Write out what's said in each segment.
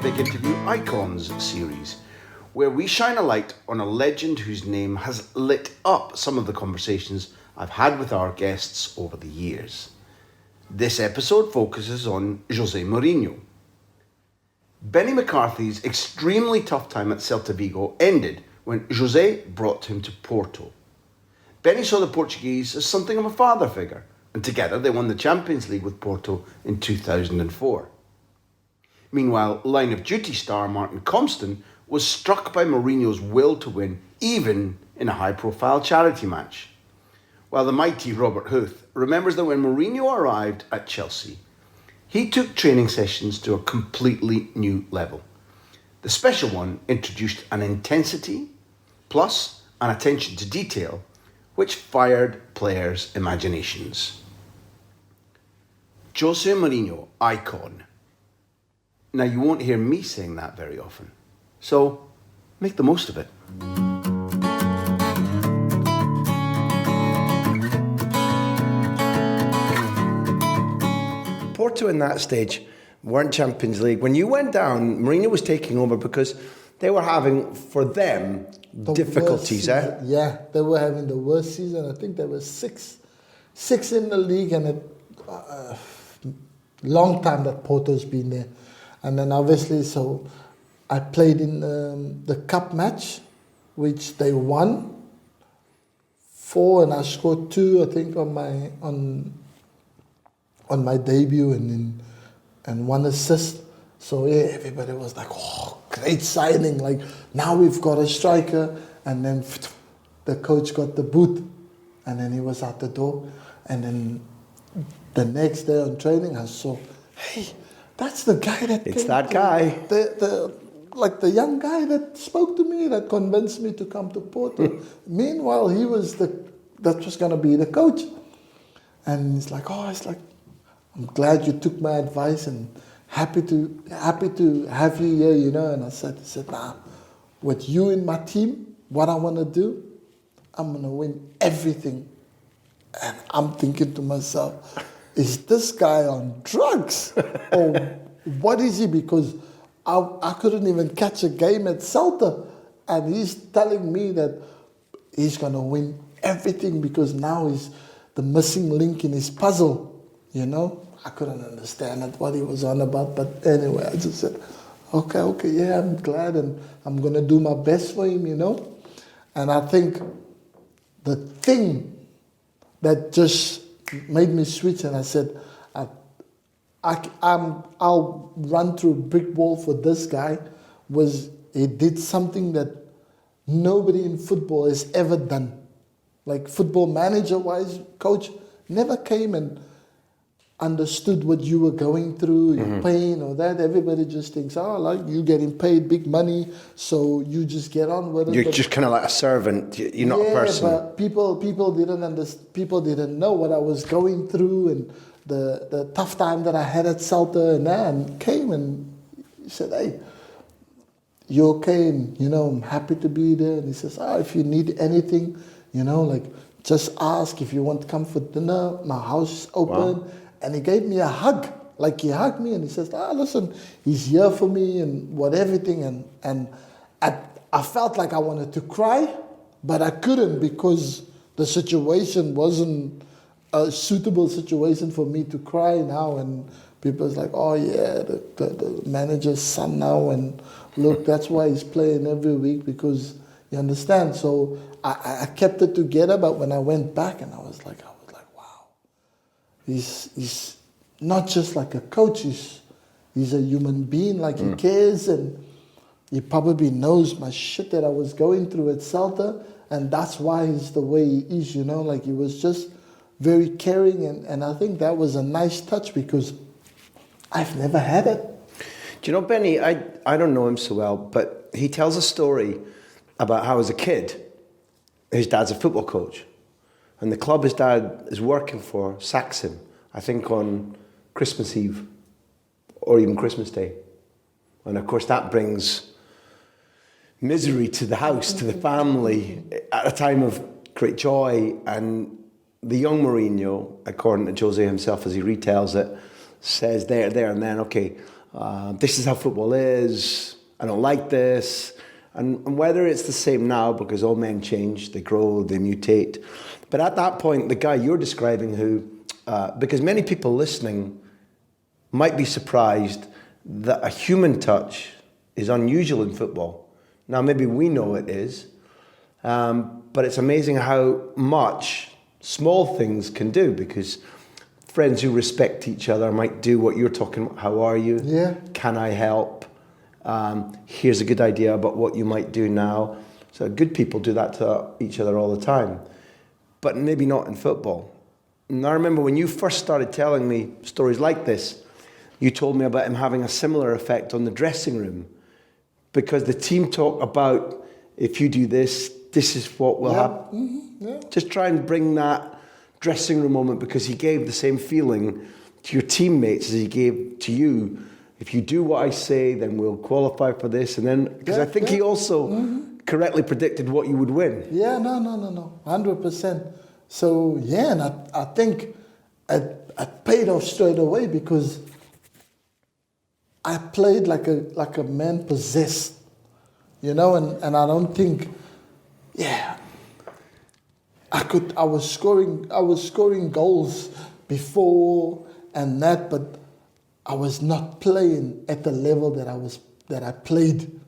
Big Interview Icons series, where we shine a light on a legend whose name has lit up some of the conversations I've had with our guests over the years. This episode focuses on Jose Mourinho. Benni McCarthy's extremely tough time at Celta Vigo ended when Jose brought him to Porto. Benni saw the Portuguese as something of a father figure, and together they won the Champions League with Porto in 2004. Meanwhile, line of duty star Martin Compston was struck by Mourinho's will to win, even in a high-profile charity match. While the mighty Robert Huth remembers that when Mourinho arrived at Chelsea, he took training sessions to a completely new level. The special one introduced an intensity, plus an attention to detail, which fired players' imaginations. Jose Mourinho, icon. Now, you won't hear me saying that very often, so make the most of it. Porto in that stage weren't Champions League. When you went down, Mourinho was taking over because they were having, for them, difficulties. Yeah, they were having the worst season. I think there were six in the league, and a long time that Porto's been there. And then obviously, so I played in the cup match, which they won 4, and I scored 2, I think, on my debut, and 1 assist. So yeah, everybody was like, "Oh, great signing! Like now we've got a striker." And then the coach got the boot, and then he was out the door. And then the next day on training, I saw, hey, that's the guy that it's that guy. The young guy that spoke to me, that convinced me to come to Porto. Meanwhile, he was that was going to be the coach. And he's like, I'm glad you took my advice and happy to have you here, you know. And he said, nah, with you in my team, what I want to do, I'm going to win everything. And I'm thinking to myself, is this guy on drugs? Or what is he? Because I couldn't even catch a game at Celta. And he's telling me that he's going to win everything because now he's the missing link in his puzzle, you know. I couldn't understand what he was on about. But anyway, I just said, okay, yeah, I'm glad. And I'm going to do my best for him, you know. And I think the thing that just made me switch, and I said, I'll run through a brick wall for this guy, was he did something that nobody in football has ever done. Like football manager-wise, coach never came and understood what you were going through, your pain or that. Everybody just thinks, like you're getting paid big money, so you just get on with it. You're just kind of like a servant. You're not a person. But people didn't understand. People didn't know what I was going through and the tough time that I had at Celta, and came and he said, "Hey, you okay?" And I'm happy to be there. And he says, if you need anything, just ask. If you want to come for dinner, my house is open. Wow. And he gave me a hug. Like he hugged me and he says, listen, he's here for me and everything. And I felt like I wanted to cry, but I couldn't because the situation wasn't a suitable situation for me to cry now. And people's like, the manager's son now. And look, that's why he's playing every week because you understand. So I kept it together, but when I went back and I was like, wow. He's not just like a coach, he's a human being, like he cares, and he probably knows my shit that I was going through at Celta, and that's why he's the way he is, like he was just very caring, and I think that was a nice touch because I've never had it. Do you know, Benni, I don't know him so well, but he tells a story about how as a kid, his dad's a football coach. And the club his dad is working for sacks him, I think on Christmas Eve or even Christmas Day. And of course that brings misery to the house, to the family, at a time of great joy. And the young Mourinho, according to Jose himself as he retells it, says there and then, okay, This is how football is. I don't like this. And whether it's the same now, because all men change, they grow, they mutate. But at that point, the guy you're describing who, because many people listening might be surprised that a human touch is unusual in football. Now, maybe we know it is, but it's amazing how much small things can do, because friends who respect each other might do what you're talking about. How are you? Yeah. Can I help? Here's a good idea about what you might do now. So good people do that to each other all the time, but maybe not in football. And I remember when you first started telling me stories like this, you told me about him having a similar effect on the dressing room, because the team talk about, if you do this, this is what will happen. Mm-hmm. Yeah. Just try and bring that dressing room moment, because he gave the same feeling to your teammates as he gave to you. If you do what I say, then we'll qualify for this. And then, because I think he also correctly predicted what you would win. Yeah, no, 100%. So, yeah, and I think it paid off straight away, because I played like a man possessed, and I don't think, I was scoring goals before and that, but I was not playing at the level that I played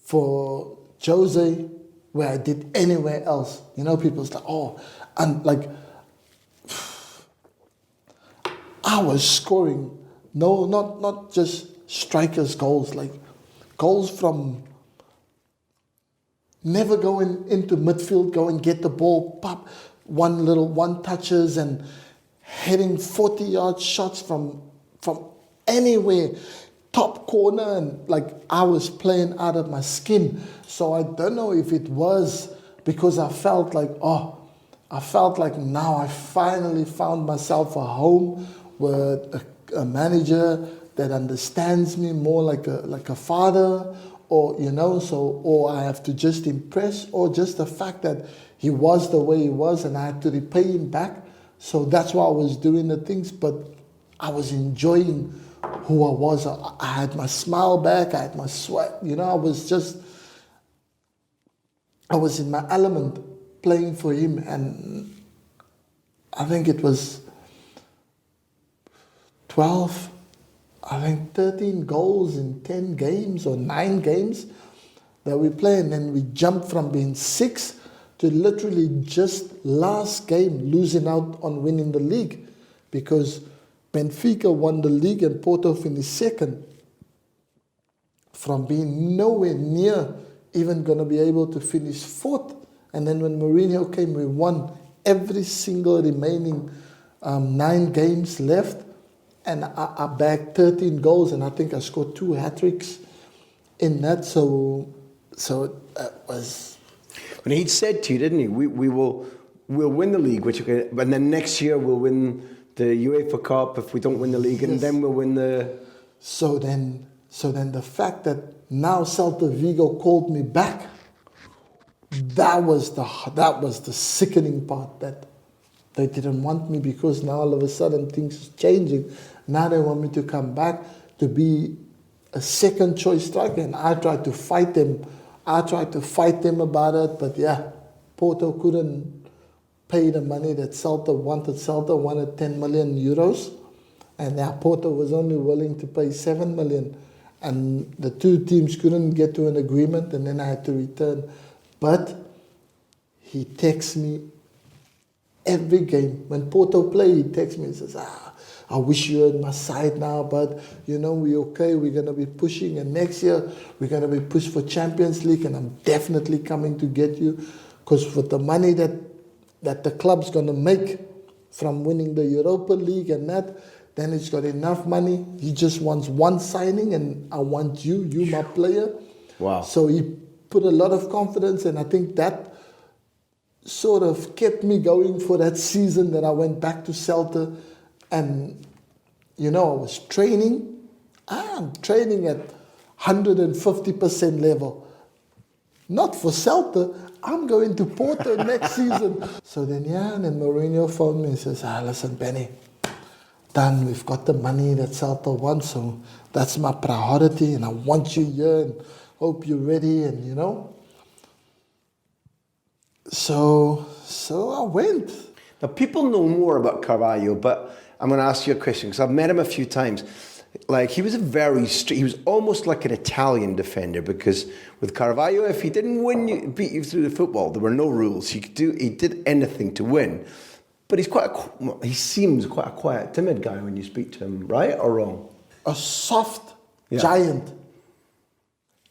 for Jose, where I did anywhere else. People was like, and like, I was scoring, not just strikers' goals, like goals from never going into midfield, go and get the ball, pop, one touches and hitting 40-yard shots from anywhere, top corner, and like I was playing out of my skin. So I don't know if it was because I felt like now I finally found myself a home with a manager that understands me more like a father, or or I have to just impress, or just the fact that he was the way he was and I had to repay him back. So that's why I was doing the things, but I was enjoying who I was. I had my smile back, I had my sweat, I was in my element playing for him, and I think it was 13 goals in 10 games or 9 games that we played, and then we jumped from being 6 to literally just last game losing out on winning the league, because Benfica won the league and Porto finished second, from being nowhere near even going to be able to finish 4th. And then when Mourinho came, we won every single remaining 9 games left, and I bagged 13 goals, and I think I scored 2 hat-tricks in that. So it was... When he'd said to you, didn't he, we'll win the league, and then next year we'll win the UEFA Cup if we don't win the league, and then we'll win the... So then the fact that now Celta Vigo called me back, that was the sickening part, that they didn't want me, because now all of a sudden things are changing. Now they want me to come back to be a second choice striker, and I tried to fight them. About it, but Porto couldn't pay the money that Celta wanted. Celta wanted 10 million euros, and now Porto was only willing to pay 7 million. And the two teams couldn't get to an agreement, and then I had to return. But he texts me every game. When Porto play, he texts me and says, I wish you were on my side now, but we're okay, we're going to be pushing, and next year we're going to be pushed for Champions League, and I'm definitely coming to get you, because with the money that the club's going to make from winning the Europa League and that, then it's got enough money. He just wants one signing, and I want you my player. Wow. So he put a lot of confidence, and I think that sort of kept me going for that season that I went back to Celta. And, I was training. I'm training at 150% level. Not for Celta. I'm going to Porto next season. So then, and then Mourinho phoned me and says, listen, Benny, done. We've got the money that Celta wants, so that's my priority, and I want you here, and hope you're ready, and you know. So I went. Now, people know more about Carvalho, but I'm going to ask you a question, because I've met him a few times. Like, he was he was almost like an Italian defender, because with Carvalho, if he didn't beat you through the football, there were no rules. He did anything to win. But he seems quite a quiet, timid guy when you speak to him, right or wrong? A soft giant,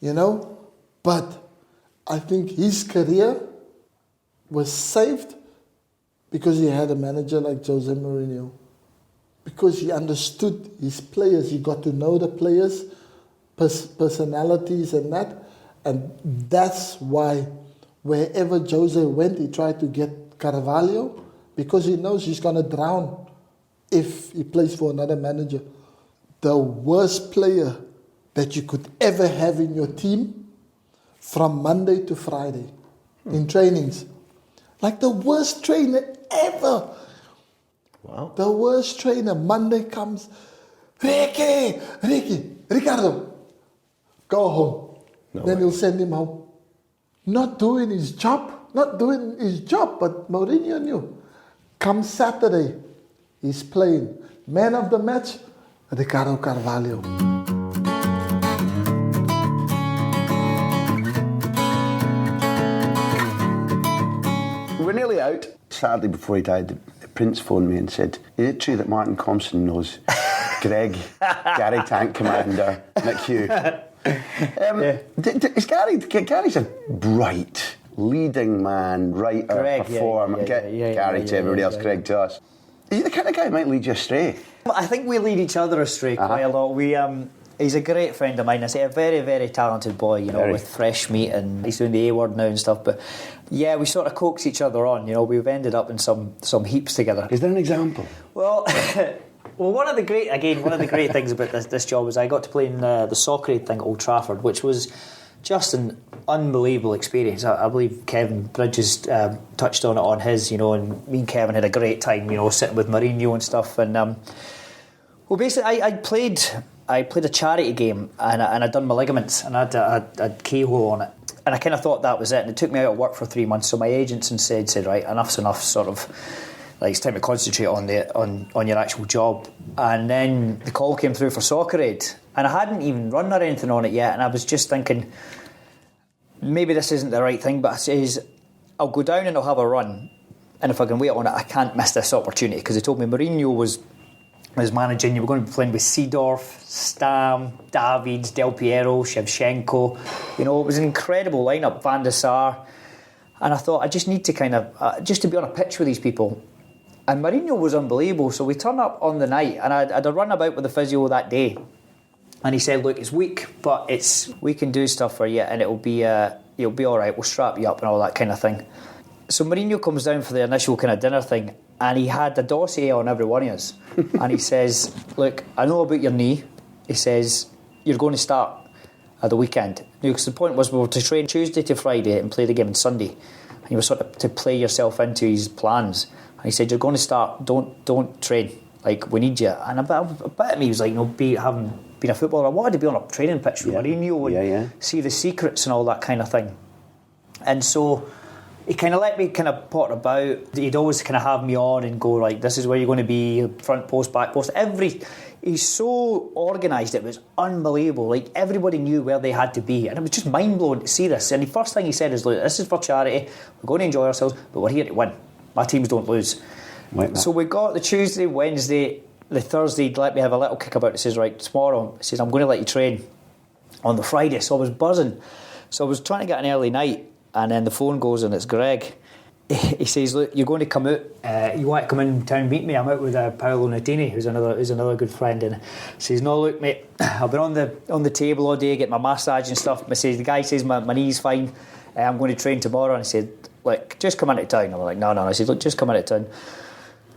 you know? But I think his career was saved because he had a manager like Jose Mourinho. Because he understood his players, he got to know the players, personalities and that. And that's why wherever Jose went, he tried to get Carvalho, because he knows he's going to drown if he plays for another manager. The worst player that you could ever have in your team from Monday to Friday in trainings. Like the worst trainer ever. Wow. The worst trainer. Monday comes, Ricardo, go home. Then he'll send him home. Not doing his job, but Mourinho knew. Come Saturday, he's playing. Man of the match, Ricardo Carvalho. We're nearly out. Saturday before he died, the Prince phoned me and said, "Is it true that Martin Compston knows Greg, Gary Tank Commander, McHugh?" Is Gary's a bright, leading man, writer, Greg, performer. Gary to everybody else, Greg to us. Is he the kind of guy who might lead you astray? I think we lead each other astray quite a lot. He's a great friend of mine. I say a very, very talented boy, you know, with fresh meat, and he's doing the A word now and stuff. But yeah, we sort of coax each other on. You know, we've ended up in some heaps together. Is there an example? Well, one of the great things about this job is I got to play in the soccer aid thing at Old Trafford, which was just an unbelievable experience. I believe Kevin Bridges touched on it on his, you know, and me and Kevin had a great time, you know, sitting with Mourinho and stuff. And well, basically, I played a charity game, and I'd done my ligaments, and I had keyhole on it, and I kind of thought that was it. And it took me out of work for 3 months. So my agents said right, enough's enough, sort of. Like, it's time to concentrate on your actual job. And then the call came through for soccer aid, and I hadn't even run or anything on it yet, and I was just thinking, maybe this isn't the right thing, but I says, I'll go down and I'll have a run, and if I can wait on it, I can't miss this opportunity, because they told me Mourinho was managing. You were going to be playing with Seedorf, Stam, Davids, Del Piero, Shevchenko. You know, it was an incredible lineup, Van der Sar. And I thought, I just need to kind of just to be on a pitch with these people. And Mourinho was unbelievable. So we turn up on the night, and I had a run about with the physio that day, and he said, "Look, it's weak, but we can do stuff for you, and it'll be all right. We'll strap you up and all that kind of thing." So Mourinho comes down for the initial kind of dinner thing, and he had a dossier on every one of us. And he says, "Look, I know about your knee." He says, "You're going to start at the weekend." Because the point was we were to train Tuesday to Friday and play the game on Sunday. And you were sort of to play yourself into his plans. And he said, "You're going to start, don't train. Like, we need you." And a bit of me was like, having been a footballer, I wanted to be on a training pitch with Mourinho and see the secrets and all that kind of thing. And so he kind of let me kind of pot about. He'd always kind of have me on and go, like, this is where you're going to be, front post, back post. He's so organised, it was unbelievable. Like, everybody knew where they had to be, and it was just mind-blowing to see this. And the first thing he said is, "Look, this is for charity, we're going to enjoy ourselves, but we're here to win. My teams don't lose." So we got the Tuesday, Wednesday, the Thursday, he'd let me have a little kickabout. He says, "Right, tomorrow," he says, "I'm going to let you train on the Friday." So I was buzzing. So I was trying to get an early night, and then the phone goes, and it's Greg. He says, "Look, you're going to come out. You want to come in town and meet me? I'm out with Paolo Nutini, who's another good friend." And he says, "No, look, mate, I've been on the table all day, getting my massage and stuff." But says the guy says my knee's fine. I'm going to train tomorrow. And he said, "Look, just come into town." I'm like, "No." I said, "Look, just come into town."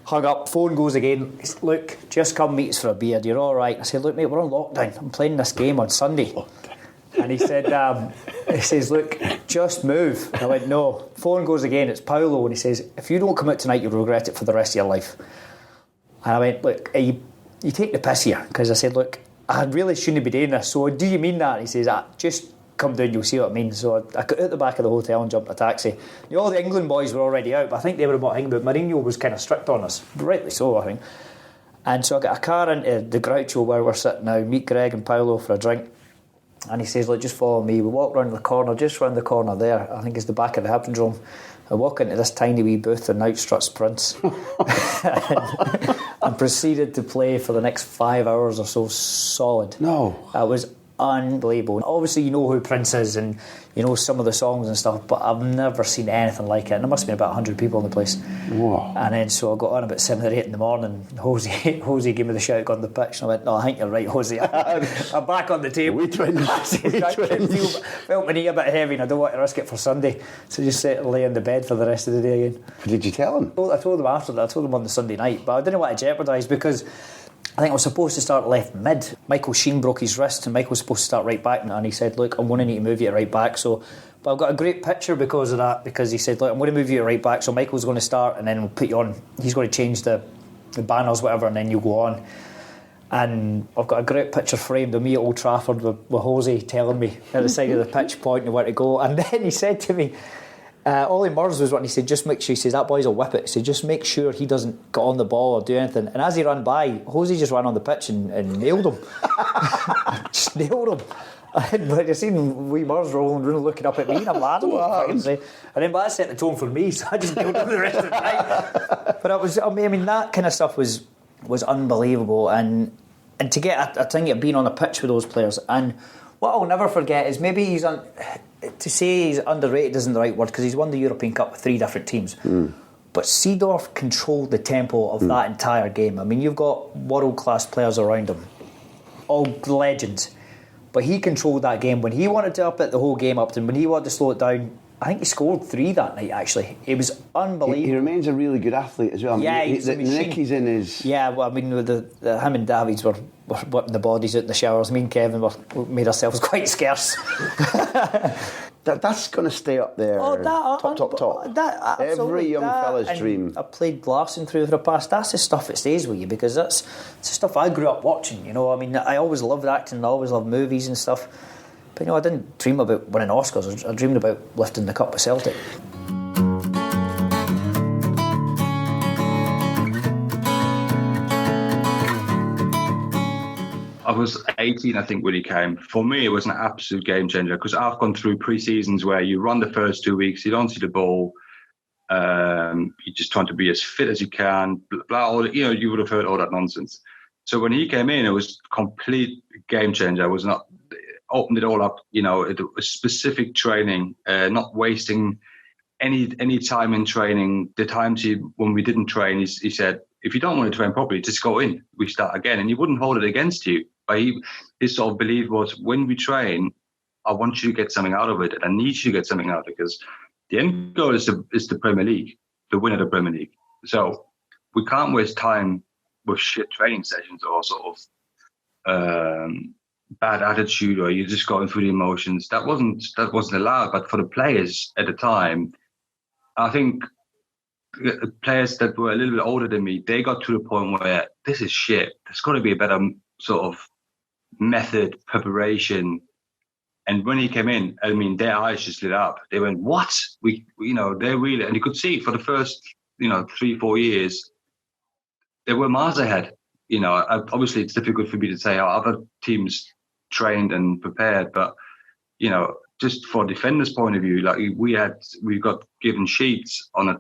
Hung up, phone goes again. He said, "Look, just come meet us for a beer. You're all right." I said, "Look, mate, we're on lockdown. I'm playing this game on Sunday." And he said, he says, "Look, just move." And I went, "No." Phone goes again, it's Paolo, and he says, "If you don't come out tonight, you'll regret it for the rest of your life." And I went, "Look, are you you take the piss here, because I said, look, I really shouldn't be doing this. So do you mean that? He says, just come down, you'll see what I mean. So I got out the back of the hotel and jumped in a taxi. All the England boys were already out, but I think they were about thinking about Mourinho was kind of strict on us, rightly so, I think. And so I got a car into the Groucho where we're sitting now, meet Greg and Paolo for a drink. And he says, look, just follow me. We walk round the corner, just round the corner there, I think it's the back of the Hippodrome. I walk into this tiny wee booth and out struts Prince. and proceeded to play for the next 5 hours or so solid. No. It was unbelievable. And obviously you know who Prince is and you know some of the songs and stuff, but I've never seen anything like it. And there must have been about 100 people in the place. Whoa. And then so I got on about 7 or 8 in the morning. Jose gave me the shout on the pitch, and I went, no, I think you're right, Jose. I'm back on the table. We twins. Felt my knee a bit heavy and I don't want to risk it for Sunday, so just sit and lay in the bed for the rest of the day again. Did you tell him? I told him after that. I told him on the Sunday night, but I didn't want to jeopardise, because I think I was supposed to start left mid. Michael Sheen broke his wrist and Michael was supposed to start right back, and he said, look, I'm going to need to move you to right back. So, but I've got a great picture because of that, because he said, look, I'm going to move you to right back, so Michael's going to start and then we'll put you on. He's going to change the banners, whatever, and then you'll go on. And I've got a great picture framed of me at Old Trafford with Jose telling me at the side of the pitch, pointing where to go. And then he said to me, Ollie Murs was one, he said, just make sure, he says, that boy's a whippet, he said, just make sure he doesn't get on the ball or do anything. And as he ran by, Jose just ran on the pitch and nailed him. Just nailed him. But you seen wee Murs rolling around looking up at me, and I'm like, and then but that set the tone for me, so I just nailed him the rest of the night. But it was, I mean, that kind of stuff was unbelievable, and to get a thing of being on a pitch with those players. And what I'll never forget is, maybe to say he's underrated isn't the right word, because he's won the European Cup with 3 different teams. But Seedorf controlled the tempo of that entire game. I mean, you've got world-class players around him, all legends. But he controlled that game. When he wanted to up it the whole game up, and when he wanted to slow it down, I think he scored 3 that night, actually. It was unbelievable. He remains a really good athlete as well. Yeah, the nick he's in is... Yeah, well, I mean, him and Davids were whipping the bodies out in the showers. Me and Kevin made ourselves quite scarce. That's going to stay up there. Top. Every young fella's dream. I played Glasson through the past. That's the stuff that stays with you, because it's the stuff I grew up watching. You know, I mean, I always loved acting. I always loved movies and stuff. But I didn't dream about winning Oscars. I dreamed about lifting the cup with Celtic. I was 18, I think, when he came. For me, it was an absolute game changer, because I've gone through pre-seasons where you run the first 2 weeks, you don't see the ball, you're just trying to be as fit as you can, blah, you would have heard all that nonsense. So when he came in, it was a complete game changer. It was not, opened it all up, it was specific training, not wasting any time in training. The times when we didn't train, he said, if you don't want to train properly, just go in, we start again. And he wouldn't hold it against you. But his sort of belief was, when we train, I want you to get something out of it, and I need you to get something out of it, because the end goal is the Premier League, the win of the Premier League. So we can't waste time with shit training sessions or sort of bad attitude, or you're just going through the emotions. That wasn't allowed. But for the players at the time, I think players that were a little bit older than me, they got to the point where this is shit. There's got to be a better sort of method, preparation. And when he came in, I mean, their eyes just lit up. They went, what? They really, and you could see for the first, 3-4 years, they were miles ahead. Obviously it's difficult for me to say how other teams trained and prepared, but, just for defenders' point of view, like we got given sheets on the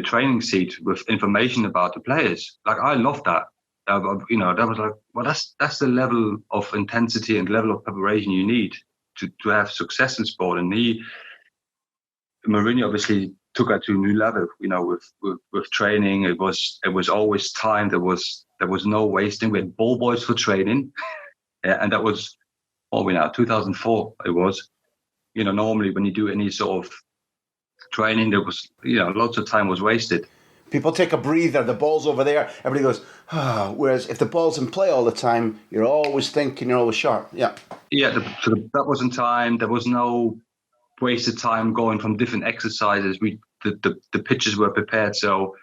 training seat with information about the players. Like, I loved that. That was like, well, that's the level of intensity and level of preparation you need to have success in sport. And Mourinho obviously took that to a new level. With training, it was always timed. There was no wasting. We had ball boys for training, and that was 2004. It was, normally when you do any sort of training, there was, lots of time was wasted. People take a breather, the ball's over there, everybody goes, whereas if the ball's in play all the time, you're always thinking, you're always sharp. Yeah. Yeah, that wasn't time. There was no wasted time going from different exercises. The pitches were prepared, so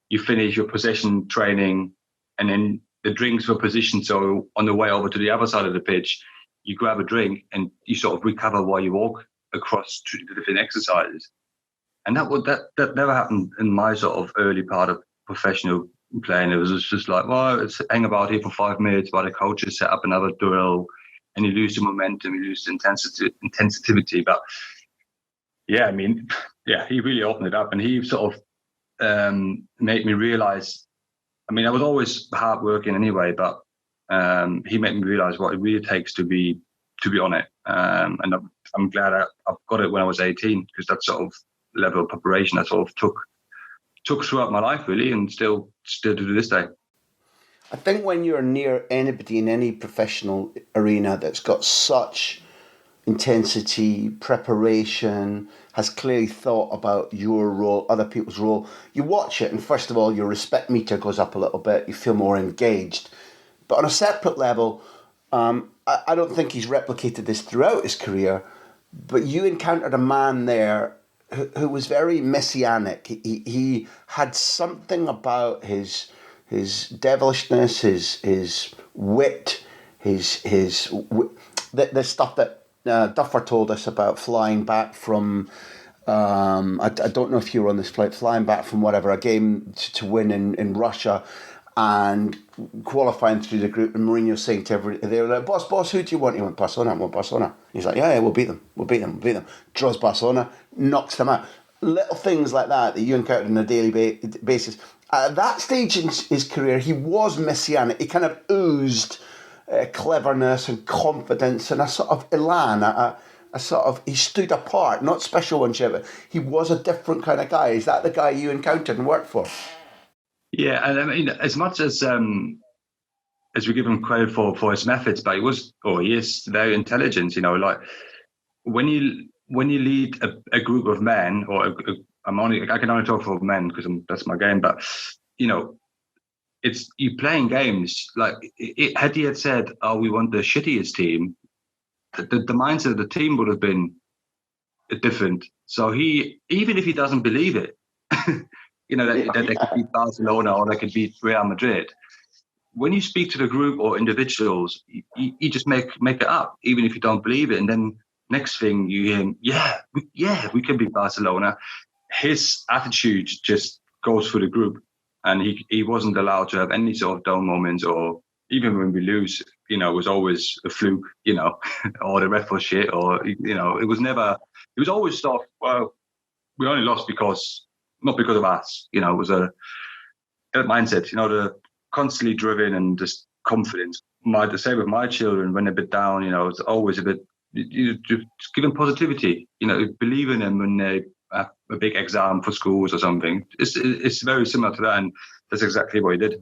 you finish your possession training, and then the drinks were positioned so on the way over to the other side of the pitch, you grab a drink and you sort of recover while you walk across to the different exercises. And that never happened in my sort of early part of professional playing. It was just like, well, let's hang about here for 5 minutes while the coaches set up another drill, and you lose the momentum, you lose the intensity. But yeah, I mean, yeah, he really opened it up, and he sort of made me realise. I mean, I was always hardworking anyway, but he made me realise what it really takes to be on it. And I'm glad I got it when I was 18, because that sort of level of preparation I sort of took throughout my life, really, and still do to this day. I think when you're near anybody in any professional arena that's got such intensity, preparation, has clearly thought about your role, other people's role, you watch it and first of all your respect meter goes up a little bit, you feel more engaged. But on a separate level, I don't think he's replicated this throughout his career, but you encountered a man there who was very messianic. He had something about his devilishness, his wit, the stuff that Duffer told us about flying back from. I don't know if you were on this flight, flying back from whatever, a game to win in Russia, and qualifying through the group, and Mourinho saying to everybody, they were like, boss, who do you want? He went, Barcelona. I want Barcelona. He's like, yeah, we'll beat them. Draws Barcelona, knocks them out. Little things like that you encountered on a daily basis. At that stage in his career, he was messianic. He kind of oozed cleverness and confidence and a sort of elan, he stood apart, not special one, but he was a different kind of guy. Is that the guy you encountered and worked for? Yeah, and I mean, as much as we give him credit for his methods, but he is very intelligent. You know, like when you lead a group of men, or I can only talk for men because that's my game. But you know, it's you playing games. Like had he had said, "Oh, we want the shittiest team," the mindset of the team would have been different. So even if he doesn't believe it. You know, that they could beat Barcelona or they could beat Real Madrid. When you speak to the group or individuals, you just make it up, even if you don't believe it. And then next thing you hear him, we can beat Barcelona. His attitude just goes through the group, and he wasn't allowed to have any sort of down moments, or even when we lose, you know, it was always a fluke, you know, or the ref was shit, or, you know, it was always stuff, well, we only lost not because of us, you know. It was that mindset, you know, the constantly driven and just confidence. The same with my children, when they're a bit down, you know, it's always a bit, you just give them positivity, you know, believe in them when they have a big exam for schools or something. It's very similar to that, and that's exactly what he did.